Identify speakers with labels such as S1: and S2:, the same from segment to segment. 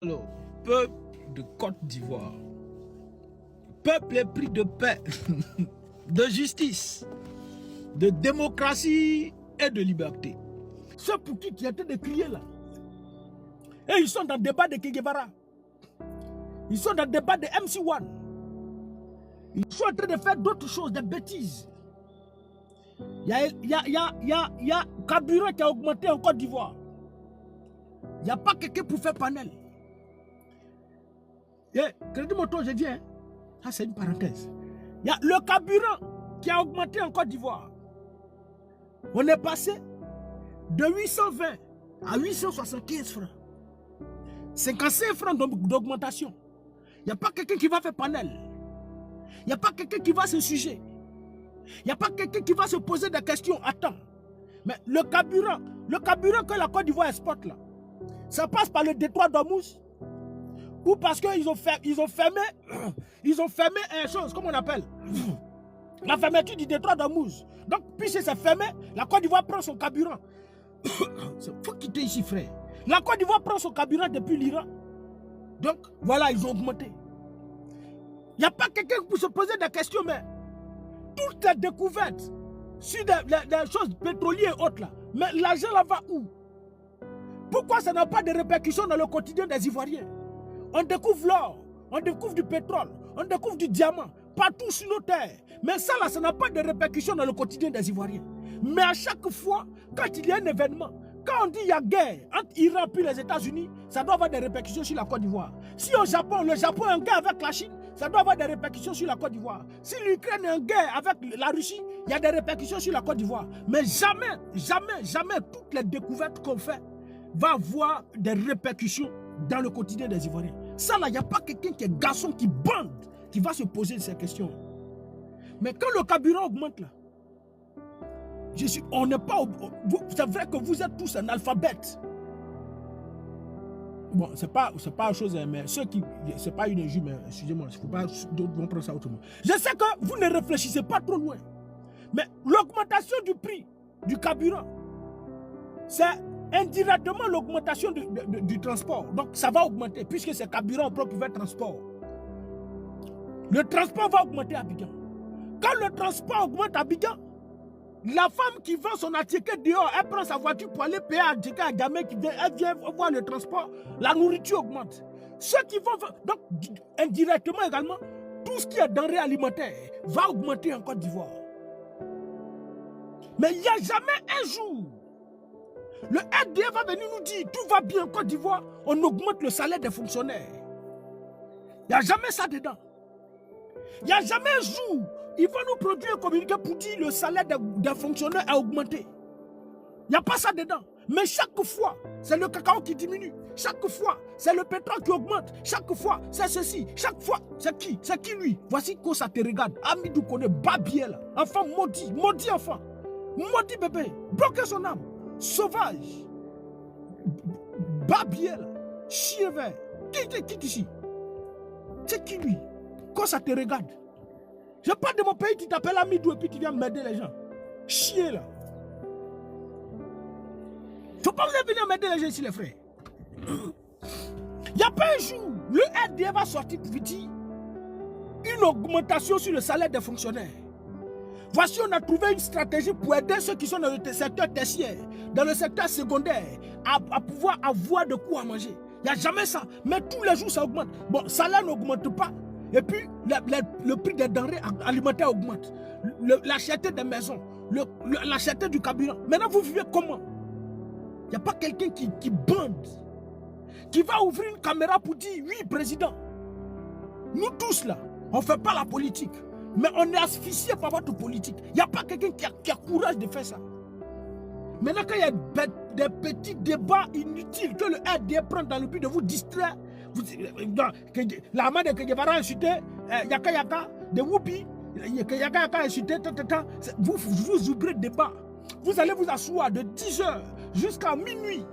S1: Alors, peuple de Côte d'Ivoire, peuple épris de paix, de justice, de démocratie et de liberté. Ceux pour qui tu étais de crier là, et ils sont dans le débat de Che Guevara, ils sont dans le débat de MC1, ils sont en train de faire d'autres choses, des bêtises. Il y a carburant qui a augmenté en Côte d'Ivoire. Il n'y a pas quelqu'un pour faire panel. Crédit Moto, je dis, hein, ça c'est une parenthèse. Il y a le carburant qui a augmenté en Côte d'Ivoire. On est passé de 820 à 875 francs. 55 francs d'augmentation. Il n'y a pas quelqu'un qui va faire panel. Il n'y a pas quelqu'un qui va se sujet. Il n'y a pas quelqu'un qui va se poser des questions. Attends. Mais le carburant que la Côte d'Ivoire exporte là, ça passe par le détroit d'Ormuz ou parce qu'ils ont fermé une chose, comment on appelle la fermeture du détroit d'Ormuz. Donc, puisque c'est fermé, la Côte d'Ivoire prend son carburant. Il faut quitter ici, frère. La Côte d'Ivoire prend son carburant depuis l'Iran. Donc, voilà, ils ont augmenté. Il n'y a pas quelqu'un pour se poser des questions, mais toutes les découvertes sur des choses pétrolières et autres là, mais l'argent là va où? Pourquoi ça n'a pas de répercussions dans le quotidien des Ivoiriens? On découvre l'or, on découvre du pétrole, on découvre du diamant, partout sur nos terres. Mais ça là, ça n'a pas de répercussions dans le quotidien des Ivoiriens. Mais à chaque fois, quand il y a un événement, quand on dit qu'il y a guerre entre l'Iran et les États-Unis, ça doit avoir des répercussions sur la Côte d'Ivoire. Si au Japon, le Japon est en guerre avec la Chine, ça doit avoir des répercussions sur la Côte d'Ivoire. Si l'Ukraine est en guerre avec la Russie, il y a des répercussions sur la Côte d'Ivoire. Mais jamais, jamais, jamais toutes les découvertes qu'on fait vont avoir des répercussions dans le quotidien des Ivoiriens. Ça là, il n'y a pas quelqu'un qui est garçon, qui bande, qui va se poser ces questions. Mais quand le carburant augmente là, on n'est pas... C'est vrai que vous êtes tous analphabètes. Bon, c'est pas une chose, mais ceux qui... C'est pas une injure, mais excusez-moi, il ne faut pas d'autres prendre ça autrement. Je sais que vous ne réfléchissez pas trop loin. Mais l'augmentation du prix du carburant, c'est indirectement l'augmentation du transport. Donc ça va augmenter, puisque c'est carburant propre vers transport. Le transport va augmenter à Abidjan. Quand le transport augmente à Abidjan, la femme qui vend son article dehors, elle prend sa voiture pour aller payer un article à gamin qui vient, elle vient voir le transport, la nourriture augmente. Ceux qui vont, donc indirectement également, tout ce qui est denrées alimentaires va augmenter en Côte d'Ivoire. Mais il n'y a jamais un jour, le RDA va venir nous dire, tout va bien en Côte d'Ivoire, on augmente le salaire des fonctionnaires. Il n'y a jamais ça dedans. Il n'y a jamais un jour, ils vont nous produire un communiqué pour dire le salaire des fonctionnaires a augmenté. Il n'y a pas ça dedans. Mais chaque fois, c'est le cacao qui diminue. Chaque fois, c'est le pétrole qui augmente. Chaque fois, c'est ceci. Chaque fois, c'est qui? C'est qui lui? Voici que ça te regarde. Amidou connaît Babiel. Enfant maudit. Maudit enfant. Maudit bébé. Bloquez son âme. Sauvage. Babiel. Chien vert. Qui ici? C'est qui lui? Quand ça te regarde. Je parle de mon pays, tu t'appelles Amidou et puis tu viens m'aider les gens. Chien là. Il ne faut pas vous venir m'aider les gens ici les frères. Il n'y a pas un jour, le RDA va sortir pour dire une augmentation sur le salaire des fonctionnaires. Voici, on a trouvé une stratégie pour aider ceux qui sont dans le secteur tertiaire, dans le secteur secondaire, à pouvoir avoir de quoi manger. Il n'y a jamais ça. Mais tous les jours, ça augmente. Bon, le salaire n'augmente pas. Et puis, le prix des denrées alimentaires augmente. La cherté des maisons, la cherté du carburant. Maintenant, vous vivez comment? Il n'y a pas quelqu'un qui bande, qui va ouvrir une caméra pour dire, oui, président, nous tous là, on ne fait pas la politique, mais on est asphyxié par votre politique. Il n'y a pas quelqu'un qui a courage de faire ça. Maintenant, quand il y a des petits débats inutiles que le RDA prend dans le but de vous distraire, la main de Che Guevara a insulté, Yaka Yaka, de Woupi, Yaka Yaka a insulté, vous ouvrez le débat. Vous allez vous asseoir de 10h jusqu'à minuit.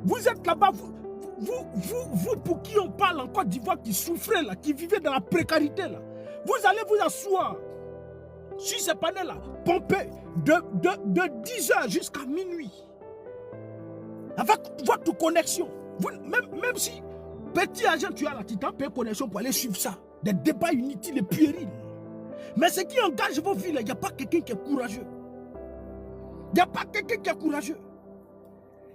S1: Vous êtes là-bas, vous pour qui on parle en Côte d'Ivoire, qui souffrait là, qui vivait dans la précarité là. Vous allez vous asseoir sur ces panels là, pomper de 10h jusqu'à minuit. Avec votre connexion. Même si petit agent tu as là, tu t'en payes connexion pour aller suivre ça. Des débats inutiles et puérils. Mais ce qui engage vos vies, il n'y a pas quelqu'un qui est courageux. Il n'y a pas quelqu'un qui est courageux.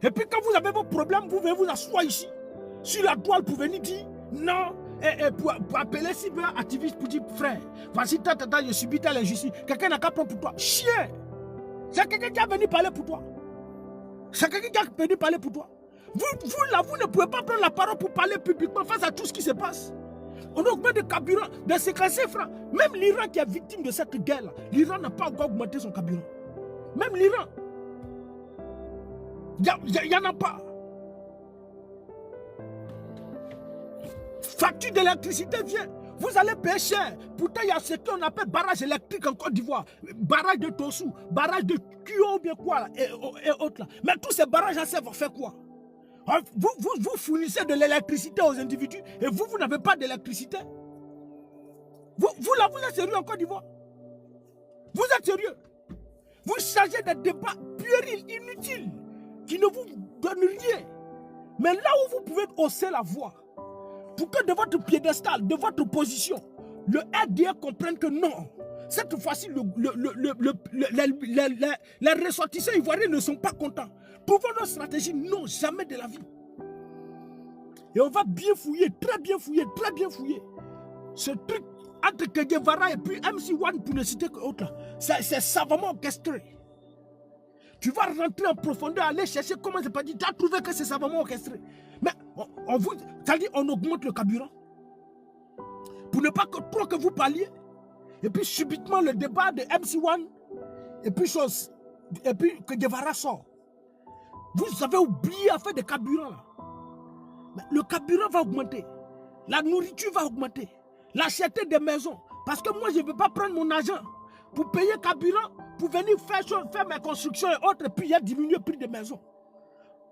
S1: Et puis quand vous avez vos problèmes, vous venez vous asseoir ici, sur la toile pour venir dire non, pour appeler cyber-activiste pour dire frère, voici tata, je subis telle injustice. Quelqu'un n'a qu'à prendre pour toi. Chien! C'est quelqu'un qui a venu parler pour toi. C'est quelqu'un qui a venu parler pour toi. Vous là, vous ne pouvez pas prendre la parole pour parler publiquement face à tout ce qui se passe. On augmente de carburant de 55 francs. Même l'Iran qui est victime de cette guerre-là, l'Iran n'a pas encore augmenté son carburant. Même l'Iran. Il n'y en a pas. Facture d'électricité vient. Vous allez payer cher. Pourtant, il y a ce qu'on appelle barrage électrique en Côte d'Ivoire. Barrage de Tossou, barrage de Kyo ou bien quoi, là, et autres là. Mais tous ces barrages-là servent à faire quoi? Vous fournissez de l'électricité aux individus et vous n'avez pas d'électricité. Vous êtes sérieux en Côte d'Ivoire? Vous êtes sérieux? Vous changez des débats puérils, inutiles, qui ne vous donnent rien. Mais là où vous pouvez hausser la voix, pour que de votre piédestal, de votre position, le RDA comprenne que non, cette fois-ci, les ressortissants ivoiriens ne sont pas contents. Trouvons notre stratégie, non, jamais de la vie. Et on va bien fouiller, très bien fouiller, très bien fouiller. Ce truc entre Che Guevara et puis MC1, pour ne citer que autre, c'est savamment orchestré. Tu vas rentrer en profondeur, aller chercher comment c'est pas dit. Tu as trouvé que c'est savamment orchestré. Mais on augmente le carburant. Pour ne pas que trop que vous parliez. Et puis subitement le débat de MC1. Et puis que Guevara sort. Vous avez oublié à faire des carburants là. Mais le carburant va augmenter. La nourriture va augmenter. La cherté des maisons. Parce que moi je ne veux pas prendre mon argent pour payer carburant, pour venir faire mes constructions et autres, et puis il y a diminué le prix des maisons.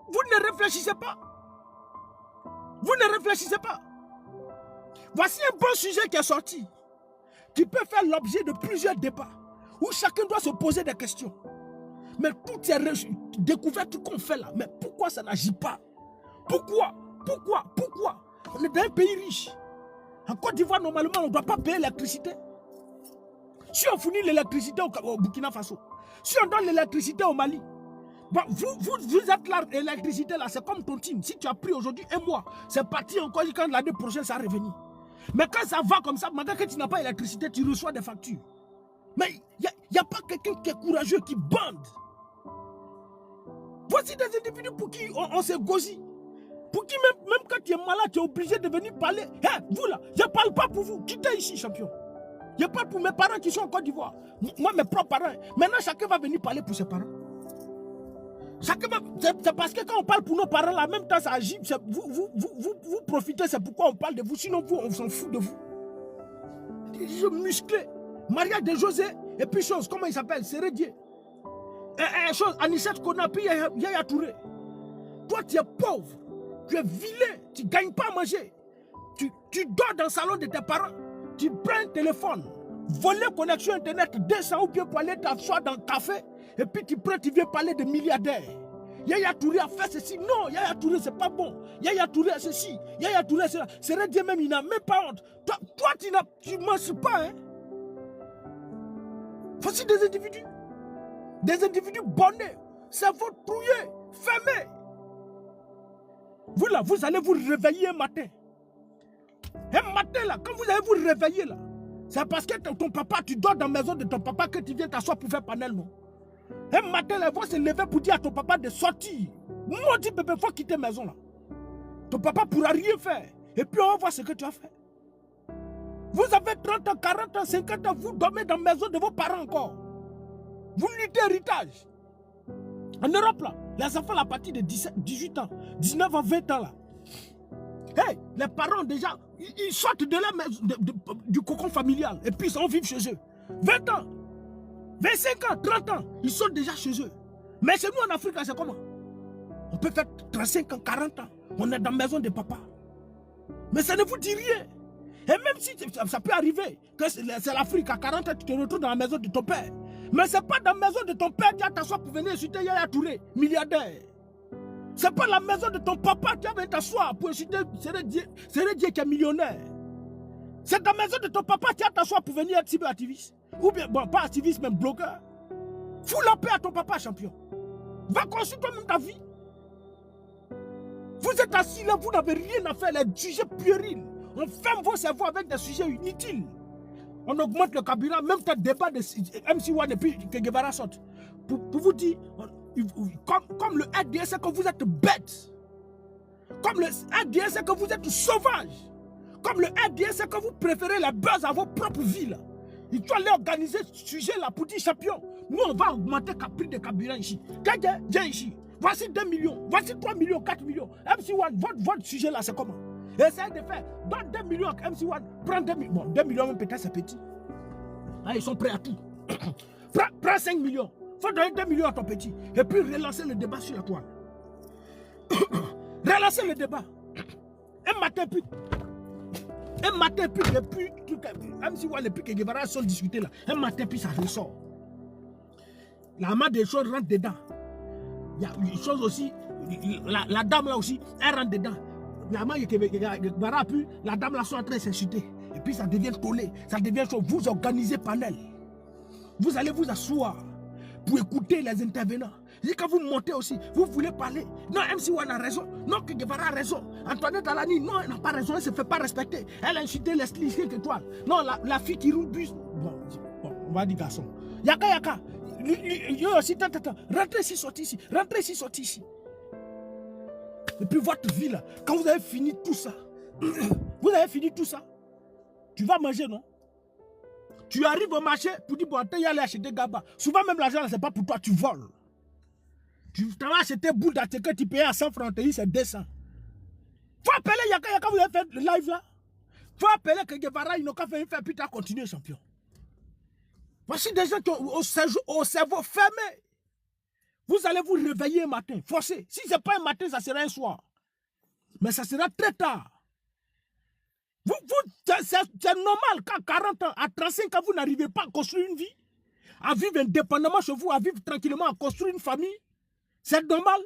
S1: Vous ne réfléchissez pas. Vous ne réfléchissez pas. Voici un bon sujet qui est sorti, qui peut faire l'objet de plusieurs débats, où chacun doit se poser des questions. Mais toutes ces découvertes qu'on fait là, mais pourquoi ça n'agit pas? Pourquoi? On est dans un pays riche. En Côte d'Ivoire, normalement, on ne doit pas payer l'électricité. Si on fournit l'électricité au Burkina Faso, si on donne l'électricité au Mali, bon, vous êtes là, l'électricité là, c'est comme ton team. Si tu as pris aujourd'hui un mois, c'est parti encore, quand l'année prochaine ça va revenir. Mais quand ça va comme ça, malgré que tu n'as pas d'électricité, tu reçois des factures. Mais il n'y a pas quelqu'un qui est courageux, qui bande. Voici des individus pour qui on se gosille. Pour qui même quand tu es malade, tu es obligé de venir parler. Hey, vous là, je ne parle pas pour vous. Quittez ici, champion. Je parle pour mes parents qui sont en Côte d'Ivoire. Moi, mes propres parents. Maintenant, chacun va venir parler pour ses parents. C'est parce que quand on parle pour nos parents, là, en même temps, ça agit. Vous profitez, c'est pourquoi on parle de vous. Sinon, vous, on s'en fout de vous. Je musclé. Mariage de José. Et puis, chose, comment il s'appelle? Sérédier. Chose, Anissette Kona, puis Yaya Touré. Toi, tu es pauvre. Tu es vilain. Tu ne gagnes pas à manger. Tu dors dans le salon de tes parents. Tu prends un téléphone, voler connexion internet 200 ou bien pour aller t'asseoir dans le café, et puis tu viens parler de milliardaires. Yaya Touré a fait ceci. Non, Yaya Touré, c'est pas bon. Yaya Touré a ceci. Yaya Touré, c'est là. C'est Dieu même, il n'a même pas honte. Toi tu ne manges pas, hein. Voici des individus. Des individus bonnés, cerveau trouillé, fermé. Vous là, vous allez vous réveiller un matin. Un matin là, quand vous allez vous réveiller là, c'est parce que ton papa, tu dors dans la maison de ton papa que tu viens t'asseoir pour faire panel, non? Un matin là, ils vont se lever pour dire à ton papa de sortir. Maudit bébé, il faut quitter la maison là. Ton papa ne pourra rien faire. Et puis on va voir ce que tu as fait. Vous avez 30 ans, 40 ans, 50 ans, vous dormez dans la maison de vos parents encore. Vous luttez héritage. En Europe là, les enfants à partir de 18 ans, 19 ans, 20 ans là. Hey, les parents déjà, ils sortent de la maison, du cocon familial et puis ils s'en vivent chez eux. 20 ans, 25 ans, 30 ans, ils sont déjà chez eux. Mais chez nous en Afrique, c'est comment? On peut faire 35 ans, 40 ans, on est dans la maison de papa. Mais ça ne vous dit rien. Et même si ça peut arriver que c'est l'Afrique, à 40 ans, tu te retrouves dans la maison de ton père. Mais ce n'est pas dans la maison de ton père qui a t'asseoir pour venir insulter Yaya Touré, milliardaire. C'est pas la maison de ton papa qui avait t'asseoir pour insulter Dieu qui est millionnaire. C'est ta maison de ton papa qui a t'asseoir pour venir être cyberactiviste. Ou bien, bon, pas activiste, mais blogueur. Fous la paix à ton papa, champion. Va construire toi-même ta vie. Vous êtes assis là, vous n'avez rien à faire, les sujets puérils. On ferme vos cerveaux avec des sujets inutiles. On augmente le carburant, même tel débat de MC1 et puis que Guevara sorte. Pour vous dire, comme le RDS, c'est que vous êtes bête. Comme le RDS, c'est que vous êtes sauvage. Comme le RDS, c'est que vous préférez la buzz à vos propres villes. Il faut aller organiser ce sujet-là pour dire champion. Nous, on va augmenter le prix de carburant ici. Viens ici. Voici 2 millions, voici 3 millions, 4 millions. MC1, votre sujet-là, c'est comment? Essayez de faire. Donne 2 millions à MC1. Prends 2 millions. Bon, 2 millions, même peut-être, c'est petit. Ah, ils sont prêts à tout. Prends 5 millions. Il faut donner 2 millions à ton petit. Et puis relancer le débat sur la toile. Relancer le débat. Un matin, puis depuis MC1, depuis que Guevara sont discutés là, un matin, puis ça ressort. La main des choses rentre dedans. Il y a une chose aussi, la dame là aussi, elle rentre dedans. La main Guevara, puis la dame là sont en train de s'insulter. Et puis ça devient tollé, ça devient chaud. Vous organisez panel. Vous allez vous asseoir pour écouter les intervenants. Et quand vous montez aussi, vous voulez parler. Non, MC1 a raison. Non, que Guevara a raison. Antoinette Alani, non, elle n'a pas raison. Elle ne se fait pas respecter. Elle a insulté les 5 étoiles. Non, la fille qui roule bus. Bon, on va dire garçon. Yaka. Yo aussi, rentrez ici, sortez ici. Rentrez ici, sortez ici. Et puis votre vie là, quand vous avez fini tout ça, tu vas manger, non? Tu arrives au marché pour dire, bon, attends, il y a aller acheter Gaba. Souvent même l'argent, ce n'est pas pour toi, tu voles. Tu vas acheter boule d'attaque, tu payes à 100 francs, c'est 200. Faut appeler Yaka, vous avez fait le live là. Faut appeler que Guevara, ils n'ont qu'à faire, puis tu as continué, champion. Voici des gens qui ont au cerveau fermé. Vous allez vous réveiller un matin, forcé. Si ce n'est pas un matin, ça sera un soir. Mais ça sera très tard. C'est normal qu'à 40 ans, à 35 ans, vous n'arrivez pas à construire une vie, à vivre indépendamment chez vous, à vivre tranquillement, à construire une famille. C'est normal.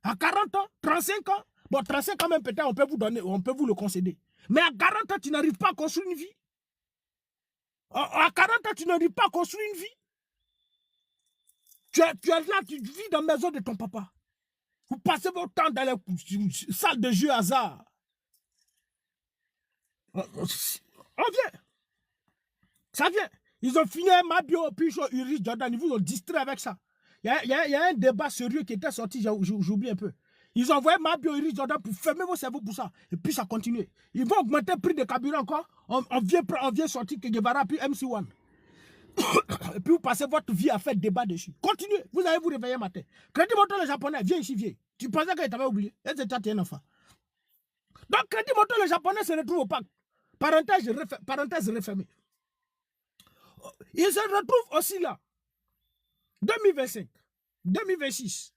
S1: À 40 ans, 35 ans, bon, 35 ans même peut-être, on peut vous donner, on peut vous le concéder. Mais à 40 ans, tu n'arrives pas à construire une vie. À 40 ans, tu n'arrives pas à construire une vie. Tu es là, tu vis dans la maison de ton papa. Vous passez votre temps dans les salles de jeu hasard. On vient. Ça vient. Ils ont fini un Mabio, puis Uris Jordan, ils vous ont distrait avec ça. Il y a un débat sérieux qui était sorti, j'oublie un peu. Ils ont envoyé Mabio, Uris Jordan pour fermer vos cerveaux pour ça. Et puis ça continue. Ils vont augmenter le prix de carburant encore. On vient sortir que Guevara, puis MC1. Et puis vous passez votre vie à faire débat dessus. Continuez. Vous allez vous réveiller matin. Crédit Moto le japonais, viens ici, viens. Tu pensais qu'il t'avait oublié. Et c'est un enfant. Donc Crédit Moto le japonais se retrouve au parc. Parenthèse refermée. Il se retrouve aussi là. 2025, 2026.